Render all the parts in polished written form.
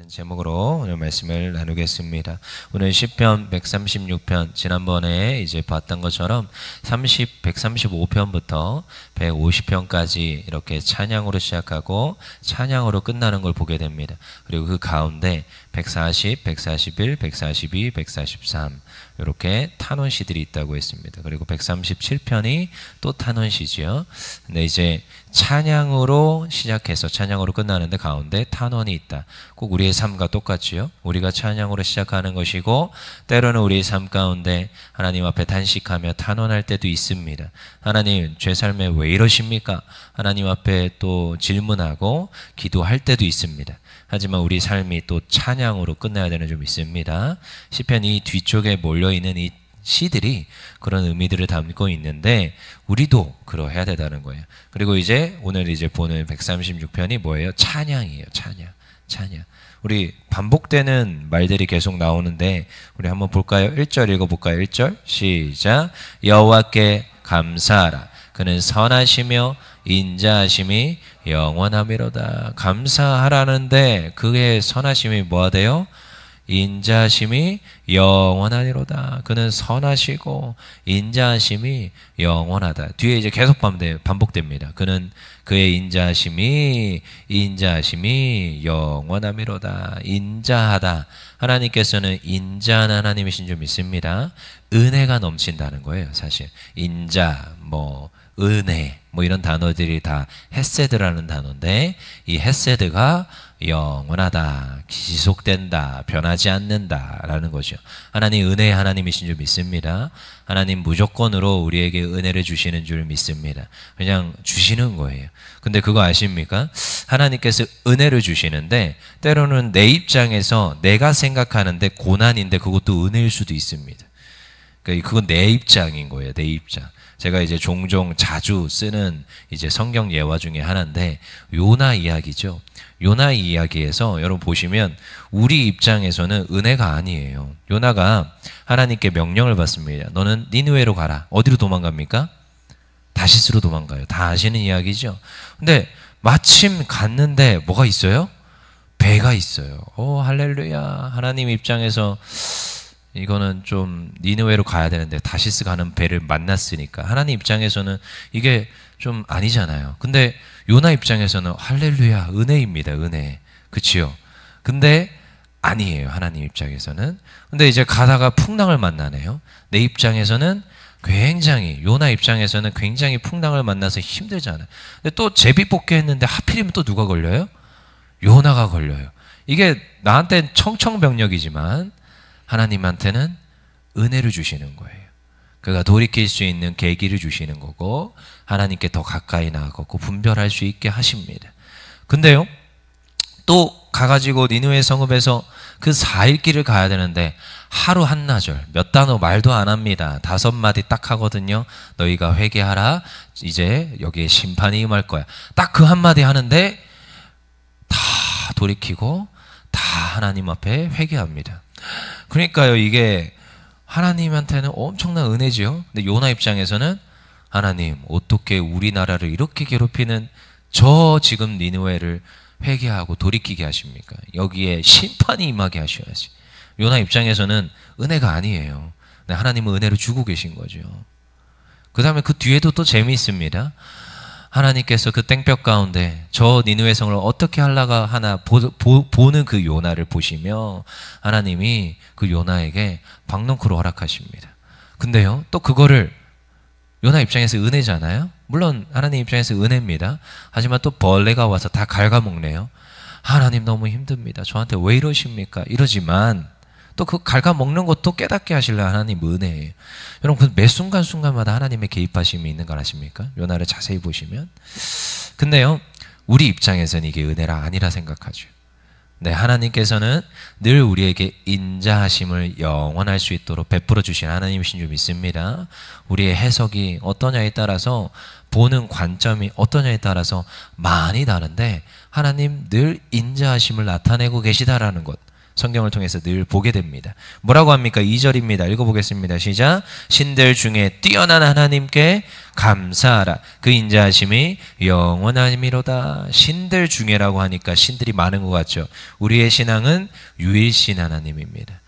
라는 제목으로 오늘 말씀을 나누겠습니다. 오늘 시편 136편, 지난번에 이제 봤던 것처럼 135편부터 150편까지 이렇게 찬양으로 시작하고 찬양으로 끝나는 걸 보게 됩니다. 그리고 그 가운데 140, 141, 142, 143 이렇게 탄원시들이 있다고 했습니다. 그리고 137편이 또 탄원시지요. 근데 이제 찬양으로 시작해서 찬양으로 끝나는데 가운데 탄원이 있다. 꼭 우리의 삶과 똑같지요. 우리가 찬양으로 시작하는 것이고 때로는 우리의 삶 가운데 하나님 앞에 단식하며 탄원할 때도 있습니다. 하나님, 제 삶에 왜 이러십니까? 하나님 앞에 또 질문하고 기도할 때도 있습니다. 하지만 우리 삶이 또 찬양으로 끝나야 되는 좀 있습니다. 시편 이 뒤쪽에 몰려있는 이 시들이 그런 의미들을 담고 있는데 우리도 그러해야 된다는 거예요. 그리고 이제 오늘 이제 보는 136편이 뭐예요? 찬양이에요. 찬양. 우리 반복되는 말들이 계속 나오는데 우리 한번 볼까요? 1절 읽어볼까요? 1절 시작. 여호와께 감사하라. 그는 선하시며 인자하심이 영원함이로다. 감사하라는데 그의 선하심이 뭐하대요? 인자하심이 영원하니로다. 그는 선하시고 인자하심이 영원하다. 뒤에 이제 계속 반복됩니다. 그는 그의 인자하심이 영원함이로다. 인자하다. 하나님께서는 인자한 하나님이신 줄 믿습니다. 은혜가 넘친다는 거예요. 사실 인자, 은혜 이런 단어들이 다 헤세드라는 단어인데 이 헤세드가 영원하다, 지속된다, 변하지 않는다라는 거죠. 하나님 은혜의 하나님이신 줄 믿습니다. 하나님 무조건으로 우리에게 은혜를 주시는 줄 믿습니다. 그냥 주시는 거예요. 근데 그거 아십니까? 하나님께서 은혜를 주시는데 때로는 내 입장에서 내가 생각하는데 고난인데 그것도 은혜일 수도 있습니다. 그러니까 그건 내 입장인 거예요. 내 입장. 제가 이제 종종 자주 쓰는 이제 성경 예화 중에 하나인데 요나 이야기죠. 요나 이야기에서 여러분 보시면 우리 입장에서는 은혜가 아니에요. 요나가 하나님께 명령을 받습니다. 너는 니느웨로 가라. 어디로 도망갑니까? 다시스로 도망가요. 다 아시는 이야기죠. 근데 마침 갔는데 뭐가 있어요? 배가 있어요. 할렐루야. 하나님 입장에서 이거는 좀 니느웨로 가야 되는데 다시스 가는 배를 만났으니까 하나님 입장에서는 이게 좀 아니잖아요. 근데 요나 입장에서는 할렐루야, 은혜입니다. 은혜. 그치요? 근데 아니에요. 하나님 입장에서는. 근데 이제 가다가 풍랑을 만나네요. 내 입장에서는 요나 입장에서는 굉장히 풍랑을 만나서 힘들잖아요. 근데 또 제비뽑기 했는데 하필이면 또 누가 걸려요? 요나가 걸려요. 이게 나한테는 청청병력이지만 하나님한테는 은혜를 주시는 거예요. 그가 돌이킬 수 있는 계기를 주시는 거고 하나님께 더 가까이 나아가고 분별할 수 있게 하십니다. 근데요, 또 가가지고 니느웨 성읍에서 그 4일 길을 가야 되는데 하루 한나절, 몇 단어 말도 안 합니다. 5마디 딱 하거든요. 너희가 회개하라. 이제 여기에 심판이 임할 거야. 딱 그 한마디 하는데 다 돌이키고 다 하나님 앞에 회개합니다. 그러니까요, 이게 하나님한테는 엄청난 은혜지요. 근데 요나 입장에서는 하나님, 어떻게 우리나라를 이렇게 괴롭히는 저 지금 니느웨를 회개하고 돌이키게 하십니까? 여기에 심판이 임하게 하셔야지. 요나 입장에서는 은혜가 아니에요. 근데 하나님은 은혜를 주고 계신 거죠. 그 다음에 그 뒤에도 또 재미있습니다. 하나님께서 그 땡볕 가운데 저 니느웨 성을 어떻게 하려가 하나 보는 그 요나를 보시며 하나님이 그 요나에게 박넝쿨을 허락하십니다. 근데요, 또 그거를 요나 입장에서 은혜잖아요. 물론 하나님 입장에서 은혜입니다. 하지만 또 벌레가 와서 다 갉아먹네요. 하나님 너무 힘듭니다. 저한테 왜 이러십니까? 이러지만 또 그 갉아먹는 것도 깨닫게 하실라 하나님 은혜예요. 여러분, 매 순간순간마다 하나님의 개입하심이 있는 걸 아십니까? 요나를 자세히 보시면. 근데요, 우리 입장에서는 이게 은혜라 아니라 생각하죠. 네, 하나님께서는 늘 우리에게 인자하심을 영원할 수 있도록 베풀어 주신 하나님이신 줄 믿습니다. 우리의 해석이 어떠냐에 따라서, 보는 관점이 어떠냐에 따라서 많이 다른데 하나님 늘 인자하심을 나타내고 계시다라는 것, 성경을 통해서 늘 보게 됩니다. 뭐라고 합니까? 2절입니다. 읽어보겠습니다. 시작. 신들 중에 뛰어난 하나님께 감사하라. 그 인자하심이 영원하미로다. 신들 중에라고 하니까 신들이 많은 것 같죠. 우리의 신앙은 유일신 하나님입니다.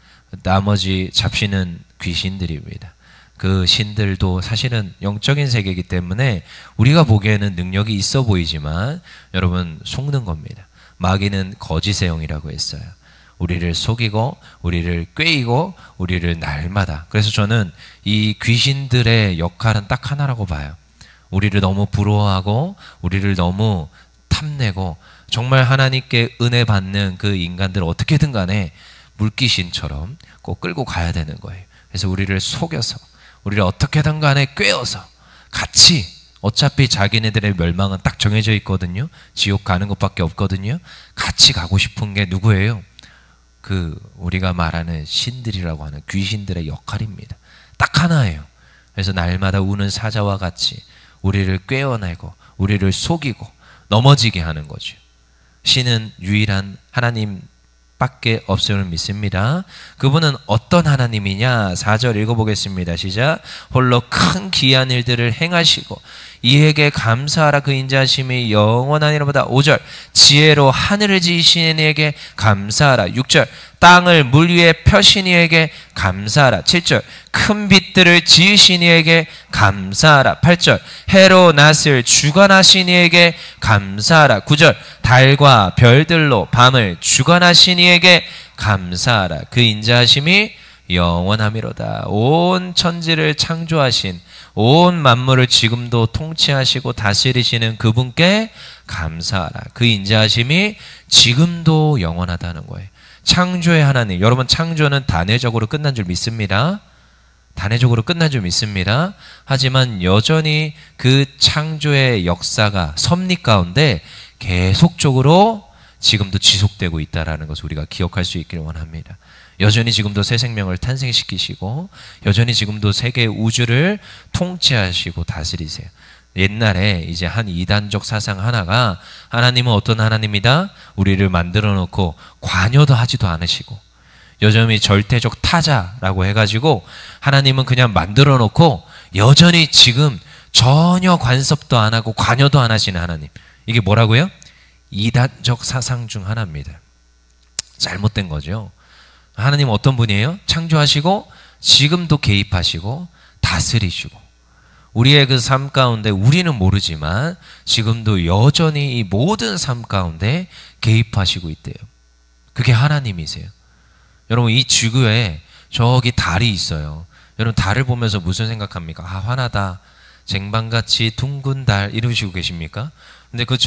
나머지 잡신은 귀신들입니다. 그 신들도 사실은 영적인 세계이기 때문에 우리가 보기에는 능력이 있어 보이지만 여러분 속는 겁니다. 마귀는 거짓의 영이라고 했어요. 우리를 속이고 우리를 꾀이고 우리를 날마다. 그래서 저는 이 귀신들의 역할은 딱 하나라고 봐요. 우리를 너무 부러워하고 우리를 너무 탐내고 정말 하나님께 은혜 받는 그 인간들을 어떻게든 간에 물귀신처럼 꼭 끌고 가야 되는 거예요. 그래서 우리를 속여서 우리를 어떻게든 간에 꿰어서 같이, 어차피 자기네들의 멸망은 딱 정해져 있거든요. 지옥 가는 것밖에 없거든요. 같이 가고 싶은 게 누구예요? 그 우리가 말하는 신들이라고 하는 귀신들의 역할입니다. 딱 하나예요. 그래서 날마다 우는 사자와 같이 우리를 꿰어내고 우리를 속이고 넘어지게 하는 거죠. 신은 유일한 하나님 밖에 없음을 믿습니다. 그분은 어떤 하나님이냐? 4절 읽어보겠습니다. 시작. 홀로 큰 기이한 일들을 행하시고 이에게 감사하라. 그 인자하심이 영원하니로다. 5절. 지혜로 하늘을 지으신 이에게 감사하라. 6절. 땅을 물 위에 펴신 이에게 감사하라. 7절. 큰 빛들을 지으신 이에게 감사하라. 8절. 해로 낫을 주관하신 이에게 감사하라. 9절. 달과 별들로 밤을 주관하신 이에게 감사하라. 그 인자하심이 영원하미로다. 온 천지를 창조하신, 온 만물을 지금도 통치하시고 다스리시는 그분께 감사하라. 그 인자하심이 지금도 영원하다는 거예요. 창조의 하나님. 여러분, 창조는 단회적으로 끝난 줄 믿습니다. 단회적으로 끝난 줄 믿습니다. 하지만 여전히 그 창조의 역사가 섭리 가운데 계속적으로 지금도 지속되고 있다는 것을 우리가 기억할 수 있기를 원합니다. 여전히 지금도 새 생명을 탄생시키시고 여전히 지금도 세계 우주를 통치하시고 다스리세요. 옛날에 이제 한 이단적 사상 하나가 하나님은 어떤 하나님이다? 우리를 만들어 놓고 관여도 하지도 않으시고 여전히 절대적 타자라고 해가지고 하나님은 그냥 만들어 놓고 여전히 지금 전혀 간섭도 안 하고 관여도 안 하시는 하나님. 이게 뭐라고요? 이단적 사상 중 하나입니다. 잘못된 거죠. 하나님은 어떤 분이에요? 창조하시고 지금도 개입하시고 다스리시고 우리의 그 삶 가운데 우리는 모르지만 지금도 여전히 이 모든 삶 가운데 개입하시고 있대요. 그게 하나님이세요. 여러분, 이 지구에 저기 달이 있어요. 여러분, 달을 보면서 무슨 생각합니까? 아, 환하다. 쟁반같이 둥근 달 이러시고 계십니까? 근데 그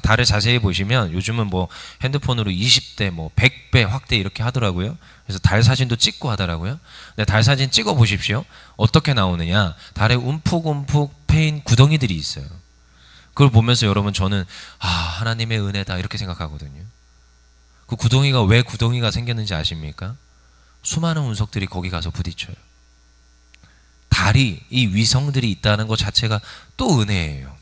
달을 자세히 보시면 요즘은 뭐 핸드폰으로 20대 뭐 100배 확대 이렇게 하더라고요. 그래서 달 사진도 찍고 하더라고요. 근데 달 사진 찍어 보십시오. 어떻게 나오느냐? 달에 움푹움푹 패인 구덩이들이 있어요. 그걸 보면서 여러분, 저는 아, 하나님의 은혜다 이렇게 생각하거든요. 그 구덩이가 왜 구덩이가 생겼는지 아십니까? 수많은 운석들이 거기 가서 부딪혀요. 달이, 이 위성들이 있다는 것 자체가 또 은혜예요.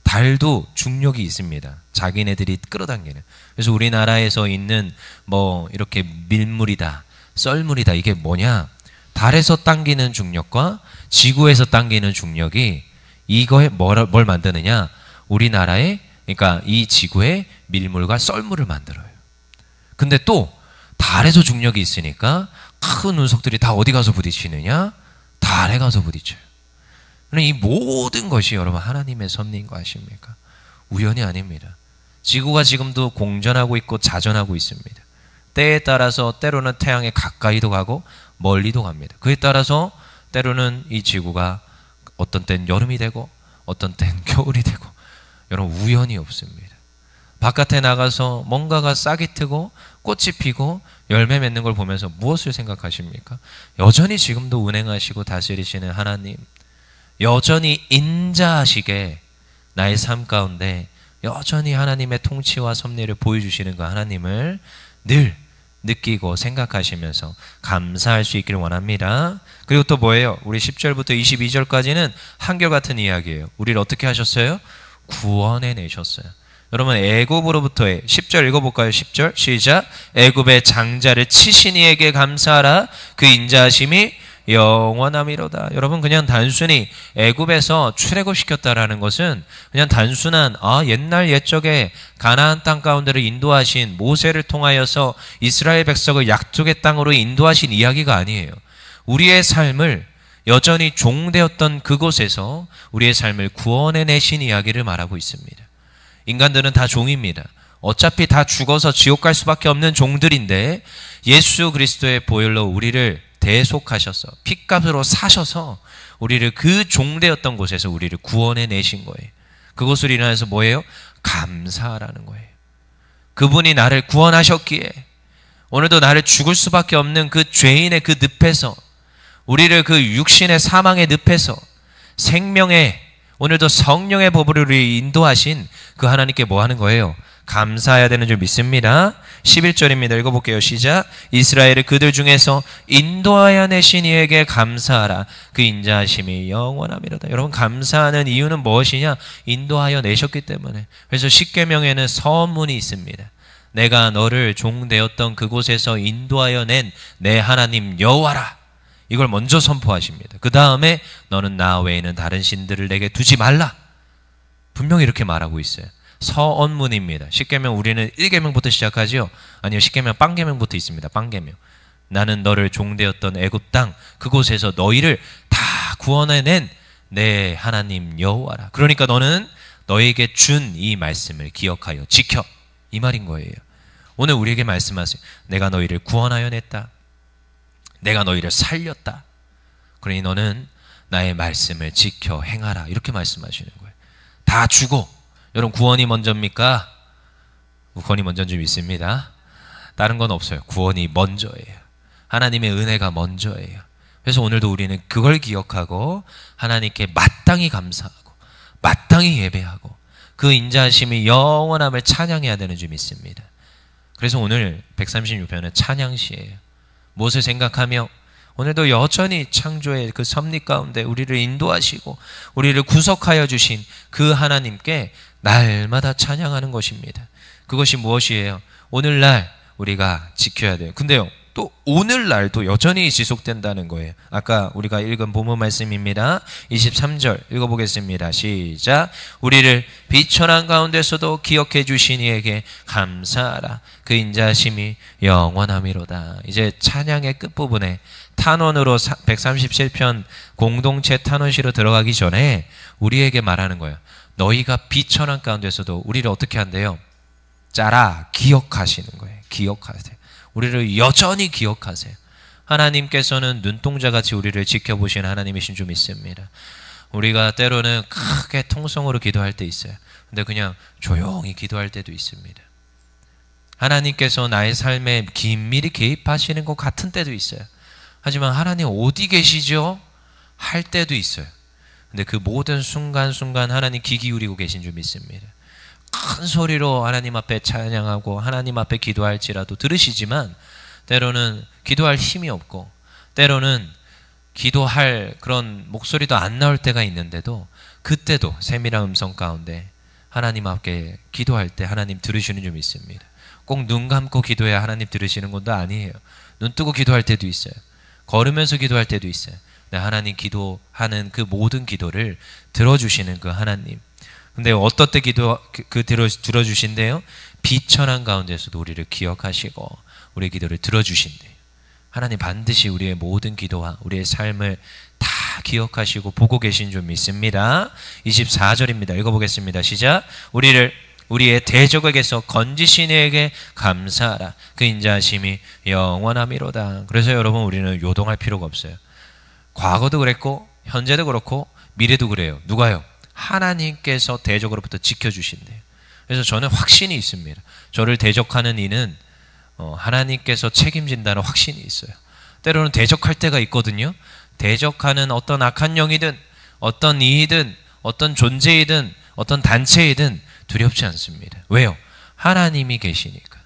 달도 중력이 있습니다. 자기네들이 끌어당기는. 그래서 우리나라에서 있는 뭐 이렇게 밀물이다, 썰물이다, 이게 뭐냐? 달에서 당기는 중력과 지구에서 당기는 중력이 이거에 뭘 만드느냐? 우리나라에, 그러니까 이 지구에 밀물과 썰물을 만들어요. 근데 또 달에서 중력이 있으니까 큰 운석들이 다 어디 가서 부딪히느냐? 달에 가서 부딪혀요. 이 모든 것이 여러분 하나님의 섭리인 거 아십니까? 우연이 아닙니다. 지구가 지금도 공전하고 있고 자전하고 있습니다. 때에 따라서 때로는 태양에 가까이도 가고 멀리도 갑니다. 그에 따라서 때로는 이 지구가 어떤 땐 여름이 되고 어떤 땐 겨울이 되고 여러분 우연이 없습니다. 바깥에 나가서 뭔가가 싹이 트고 꽃이 피고 열매 맺는 걸 보면서 무엇을 생각하십니까? 여전히 지금도 운행하시고 다스리시는 하나님, 여전히 인자하시게 나의 삶 가운데 여전히 하나님의 통치와 섭리를 보여주시는 그 하나님을 늘 느끼고 생각하시면서 감사할 수 있기를 원합니다. 그리고 또 뭐예요? 우리 10절부터 22절까지는 한결같은 이야기예요. 우리를 어떻게 하셨어요? 구원해 내셨어요. 여러분 애굽으로부터의 10절 읽어볼까요? 10절 시작. 애굽의 장자를 치신 이에게 감사하라. 그 인자하심이 영원함이로다. 여러분 그냥 단순히 애굽에서 출애굽시켰다라는 것은 그냥 단순한 옛날 옛적에 가나안 땅 가운데를 인도하신 모세를 통하여서 이스라엘 백성을 약속의 땅으로 인도하신 이야기가 아니에요. 우리의 삶을 여전히 종되었던 그곳에서 우리의 삶을 구원해내신 이야기를 말하고 있습니다. 인간들은 다 종입니다. 어차피 다 죽어서 지옥 갈 수밖에 없는 종들인데 예수 그리스도의 보혈로 우리를 대속하셔서 핏값으로 사셔서 우리를 그 종되었던 곳에서 우리를 구원해내신 거예요. 그것을 인하여서 뭐예요? 감사하라는 거예요. 그분이 나를 구원하셨기에 오늘도 나를 죽을 수밖에 없는 그 죄인의 그 늪에서 우리를 그 육신의 사망의 늪에서 생명의 오늘도 성령의 법으로 우리 인도하신 그 하나님께 뭐 하는 거예요? 감사해야 되는 줄 믿습니다. 11절입니다. 읽어볼게요. 시작. 이스라엘을 그들 중에서 인도하여 내신 이에게 감사하라. 그 인자하심이 영원함이로다. 여러분 감사하는 이유는 무엇이냐? 인도하여 내셨기 때문에. 그래서 십계명에는 서문이 있습니다. 내가 너를 종되었던 그곳에서 인도하여 낸 내 하나님 여호와라. 이걸 먼저 선포하십니다. 그 다음에 너는 나 외에는 다른 신들을 내게 두지 말라. 분명히 이렇게 말하고 있어요. 서언문입니다. 십계명 우리는 1계명부터 시작하죠. 아니요, 십계명 빵계명부터 있습니다. 빵계명. 나는 너를 종되었던 애굽 땅 그곳에서 너희를 다 구원해낸 내 하나님 여호와라. 그러니까 너는 너에게 준 이 말씀을 기억하여 지켜. 이 말인 거예요. 오늘 우리에게 말씀하세요. 내가 너희를 구원하여 냈다. 내가 너희를 살렸다. 그러니 너는 나의 말씀을 지켜 행하라. 이렇게 말씀하시는 거예요. 다 주고 여러분 구원이 먼저입니까? 구원이 먼저인 줄 믿습니다. 다른 건 없어요. 구원이 먼저예요. 하나님의 은혜가 먼저예요. 그래서 오늘도 우리는 그걸 기억하고 하나님께 마땅히 감사하고 마땅히 예배하고 그 인자하심이 영원함을 찬양해야 되는 줄 믿습니다. 그래서 오늘 136편은 찬양시예요. 무엇을 생각하며 오늘도 여전히 창조의 그 섭리 가운데 우리를 인도하시고 우리를 구속하여 주신 그 하나님께 날마다 찬양하는 것입니다. 그것이 무엇이에요? 오늘날 우리가 지켜야 돼요. 근데요, 또 오늘날도 여전히 지속된다는 거예요. 아까 우리가 읽은 본문 말씀입니다. 23절 읽어보겠습니다. 시작. 우리를 비천한 가운데서도 기억해 주신 이에게 감사하라. 그 인자심이 영원함이로다. 이제 찬양의 끝부분에 탄원으로 137편 공동체 탄원시로 들어가기 전에 우리에게 말하는 거예요. 너희가 비천한 가운데서도 우리를 어떻게 한대요? 짜라 기억하시는 거예요. 기억하세요. 우리를 여전히 기억하세요. 하나님께서는 눈동자같이 우리를 지켜보시는 하나님이신 줄 믿습니다. 우리가 때로는 크게 통성으로 기도할 때 있어요. 근데 그냥 조용히 기도할 때도 있습니다. 하나님께서 나의 삶에 긴밀히 개입하시는 것 같은 때도 있어요. 하지만 하나님 어디 계시죠? 할 때도 있어요. 근데 그 모든 순간순간 하나님 귀 기울이고 계신 줄 믿습니다. 큰 소리로 하나님 앞에 찬양하고 하나님 앞에 기도할지라도 들으시지만 때로는 기도할 힘이 없고 때로는 기도할 그런 목소리도 안 나올 때가 있는데도 그때도 세밀한 음성 가운데 하나님 앞에 기도할 때 하나님 들으시는 줄 믿습니다. 꼭 눈 감고 기도해야 하나님 들으시는 것도 아니에요. 눈 뜨고 기도할 때도 있어요. 걸으면서 기도할 때도 있어요. 근데 하나님 기도하는 그 모든 기도를 들어주시는 그 하나님. 근데 어떨 때 들어주신대요? 비천한 가운데서도 우리를 기억하시고 우리의 기도를 들어주신대요. 하나님 반드시 우리의 모든 기도와 우리의 삶을 다 기억하시고 보고 계신 줄 믿습니다. 24절입니다. 읽어보겠습니다. 시작. 우리의 대적에게서 건지신 이에게 감사하라. 그 인자하심이 영원함이로다. 그래서 여러분 우리는 요동할 필요가 없어요. 과거도 그랬고 현재도 그렇고 미래도 그래요. 누가요? 하나님께서 대적으로부터 지켜주신대요. 그래서 저는 확신이 있습니다. 저를 대적하는 이는 하나님께서 책임진다는 확신이 있어요. 때로는 대적할 때가 있거든요. 대적하는 어떤 악한 영이든 어떤 이이든 어떤 존재이든 어떤 단체이든 두렵지 않습니다. 왜요? 하나님이 계시니까.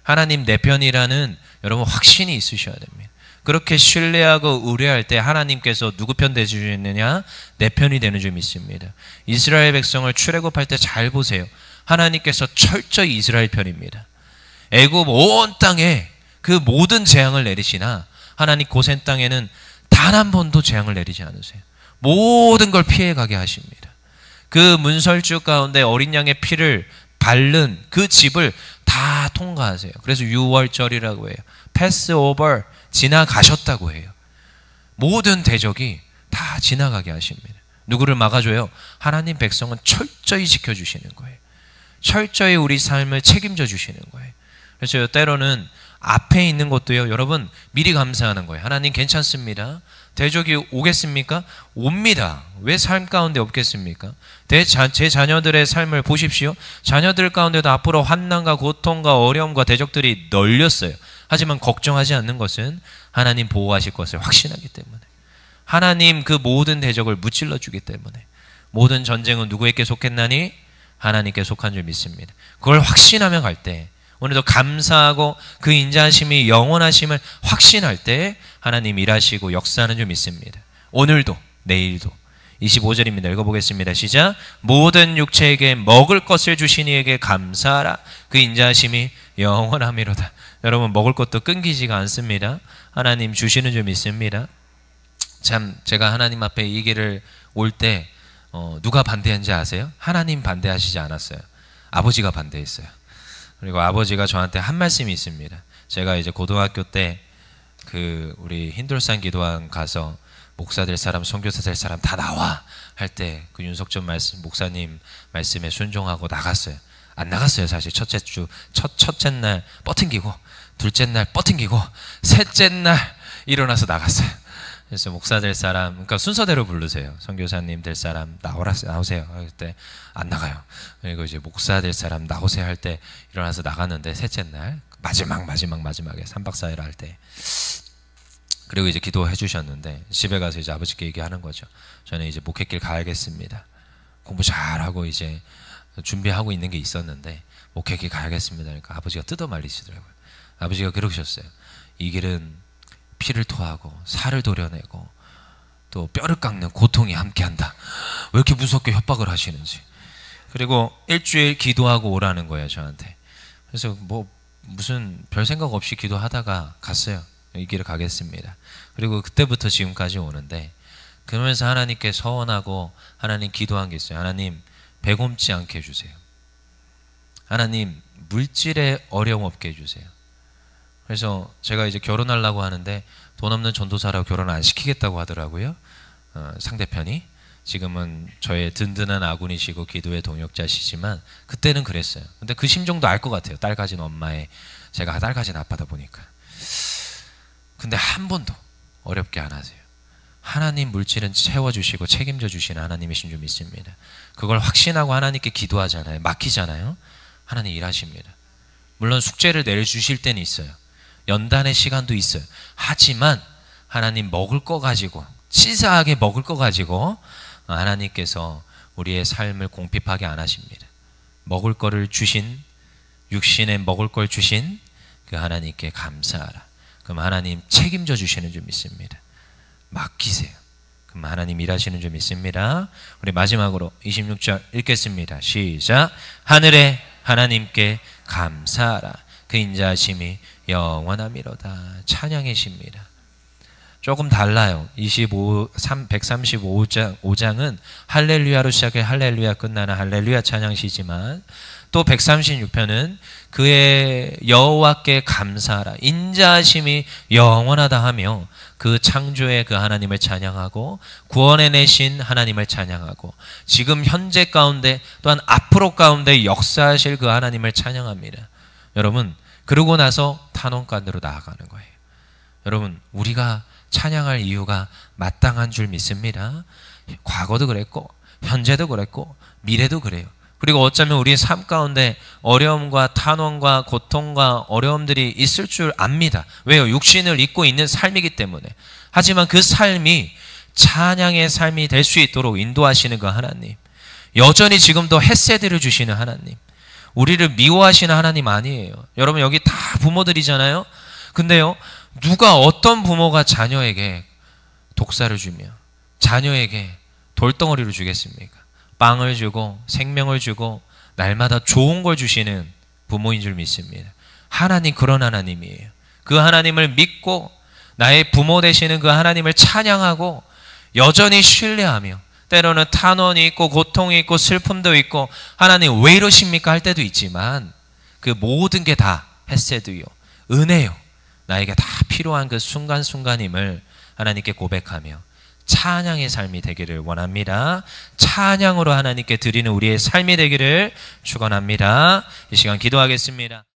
하나님 내 편이라는 여러분 확신이 있으셔야 됩니다. 그렇게 신뢰하고 의뢰할 때 하나님께서 누구 편 되시느냐? 내 편이 되는 줄 믿습니다. 이스라엘 백성을 출애굽할 때 잘 보세요. 하나님께서 철저히 이스라엘 편입니다. 애굽 온 땅에 그 모든 재앙을 내리시나 하나님 고센 땅에는 단 한 번도 재앙을 내리지 않으세요. 모든 걸 피해가게 하십니다. 그 문설주 가운데 어린 양의 피를 바른 그 집을 다 통과하세요. 그래서 유월절이라고 해요. 패스오버, 지나가셨다고 해요. 모든 대적이 다 지나가게 하십니다. 누구를 막아줘요? 하나님 백성은 철저히 지켜주시는 거예요. 철저히 우리 삶을 책임져 주시는 거예요. 그래서 때로는 앞에 있는 것도요, 여러분 미리 감사하는 거예요. 하나님 괜찮습니다. 대적이 오겠습니까? 옵니다. 왜 삶 가운데 없겠습니까? 제 자녀들의 삶을 보십시오. 자녀들 가운데도 앞으로 환난과 고통과 어려움과 대적들이 널렸어요. 하지만 걱정하지 않는 것은 하나님 보호하실 것을 확신하기 때문에, 하나님 그 모든 대적을 무찔러 주기 때문에, 모든 전쟁은 누구에게 속했나니? 하나님께 속한 줄 믿습니다. 그걸 확신하며 갈 때, 오늘도 감사하고 그 인자하심이 영원하심을 확신할 때 하나님 일하시고 역사하는 줄 믿습니다. 오늘도 내일도. 25절입니다. 읽어보겠습니다. 시작. 모든 육체에게 먹을 것을 주신 이에게 감사하라. 그 인자하심이 영원함이로다. 여러분 먹을 것도 끊기지가 않습니다. 하나님 주시는 줄 믿습니다. 참 제가 하나님 앞에 이 길을 올 때 누가 반대한지 아세요? 하나님 반대하시지 않았어요. 아버지가 반대했어요. 그리고 아버지가 저한테 한 말씀이 있습니다. 제가 이제 고등학교 때 그 우리 흰돌산 기도원 가서 목사 될 사람, 선교사 될 사람 다 나와 할 때 그 윤석전 목사님 말씀에 순종하고 나갔어요. 안 나갔어요. 사실 첫째 날 뻗팅기고, 둘째 날 뻗팅기고, 셋째 날 일어나서 나갔어요. 그래서 목사 될 사람, 그러니까 순서대로 부르세요. 선교사님 될 사람 나오세요. 그때 안 나가요. 그리고 이제 목사 될 사람 나오세요 할 때 일어나서 나갔는데, 셋째 날 마지막에 3박 4일 할 때, 그리고 이제 기도해 주셨는데 집에 가서 이제 아버지께 얘기하는 거죠. 저는 이제 목회길 가야겠습니다. 공부 잘하고 이제 준비하고 있는 게 있었는데 목회길 가야겠습니다. 그러니까 아버지가 뜯어 말리시더라고요. 아버지가 그러셨어요. 이 길은 피를 토하고 살을 도려내고 또 뼈를 깎는 고통이 함께한다. 왜 이렇게 무섭게 협박을 하시는지. 그리고 일주일 기도하고 오라는 거예요, 저한테. 그래서 뭐 무슨 별 생각 없이 기도하다가 갔어요. 이 길을 가겠습니다. 그리고 그때부터 지금까지 오는데, 그러면서 하나님께 서원하고 하나님 기도한 게 있어요. 하나님 배 굶지 않게 해주세요. 하나님 물질에 어려움 없게 해주세요. 그래서 제가 이제 결혼하려고 하는데 돈 없는 전도사라고 결혼 안 시키겠다고 하더라고요. 상대편이. 지금은 저의 든든한 아군이시고 기도의 동역자시지만 그때는 그랬어요. 근데 그 심정도 알 것 같아요. 딸 가진 엄마의, 제가 딸 가진 아빠다 보니까. 근데 한 번도 어렵게 안 하세요. 하나님 물질은 채워주시고 책임져 주시는 하나님이신 줄 믿습니다. 그걸 확신하고 하나님께 기도하잖아요. 맡기잖아요. 하나님 일하십니다. 물론 숙제를 내려주실 때는 있어요. 연단의 시간도 있어요. 하지만 하나님 먹을 거 가지고, 치사하게 먹을 거 가지고 하나님께서 우리의 삶을 공핍하게 안 하십니다. 먹을 거를 주신, 육신에 먹을 걸 주신 그 하나님께 감사하라. 그럼 하나님 책임져 주시는 줄 믿습니다. 맡기세요. 그럼 하나님 일하시는 줄 믿습니다. 우리 마지막으로 26절 읽겠습니다. 시작. 하늘에 하나님께 감사하라. 그 인자하심이 영원함이로다. 찬양이십니다. 조금 달라요. 135장은 할렐루야로 시작해 할렐루야 끝나는 할렐루야 찬양시지만, 또 136편은 그의 여호와께 감사하라. 인자하심이 영원하다 하며 그 창조의 그 하나님을 찬양하고 구원해내신 하나님을 찬양하고 지금 현재 가운데 또한 앞으로 가운데 역사하실 그 하나님을 찬양합니다. 여러분, 그러고 나서 탄원간으로 나아가는 거예요. 여러분, 우리가 찬양할 이유가 마땅한 줄 믿습니다. 과거도 그랬고 현재도 그랬고 미래도 그래요. 그리고 어쩌면 우리 삶 가운데 어려움과 탄원과 고통과 어려움들이 있을 줄 압니다. 왜요? 육신을 입고 있는 삶이기 때문에. 하지만 그 삶이 찬양의 삶이 될 수 있도록 인도하시는 그 하나님, 여전히 지금도 헷세드를 주시는 하나님, 우리를 미워하시는 하나님 아니에요. 여러분, 여기 다 부모들이잖아요. 근데요, 누가 어떤 부모가 자녀에게 독사를 주며 자녀에게 돌덩어리를 주겠습니까? 빵을 주고 생명을 주고 날마다 좋은 걸 주시는 부모인 줄 믿습니다. 하나님 그런 하나님이에요. 그 하나님을 믿고 나의 부모 되시는 그 하나님을 찬양하고 여전히 신뢰하며 때로는 탄원이 있고 고통이 있고 슬픔도 있고 하나님 왜 이러십니까 할 때도 있지만 그 모든 게 다 헤세드요 은혜요 나에게 다 필요한 그 순간순간임을 하나님께 고백하며 찬양의 삶이 되기를 원합니다. 찬양으로 하나님께 드리는 우리의 삶이 되기를 축원합니다. 이 시간 기도하겠습니다.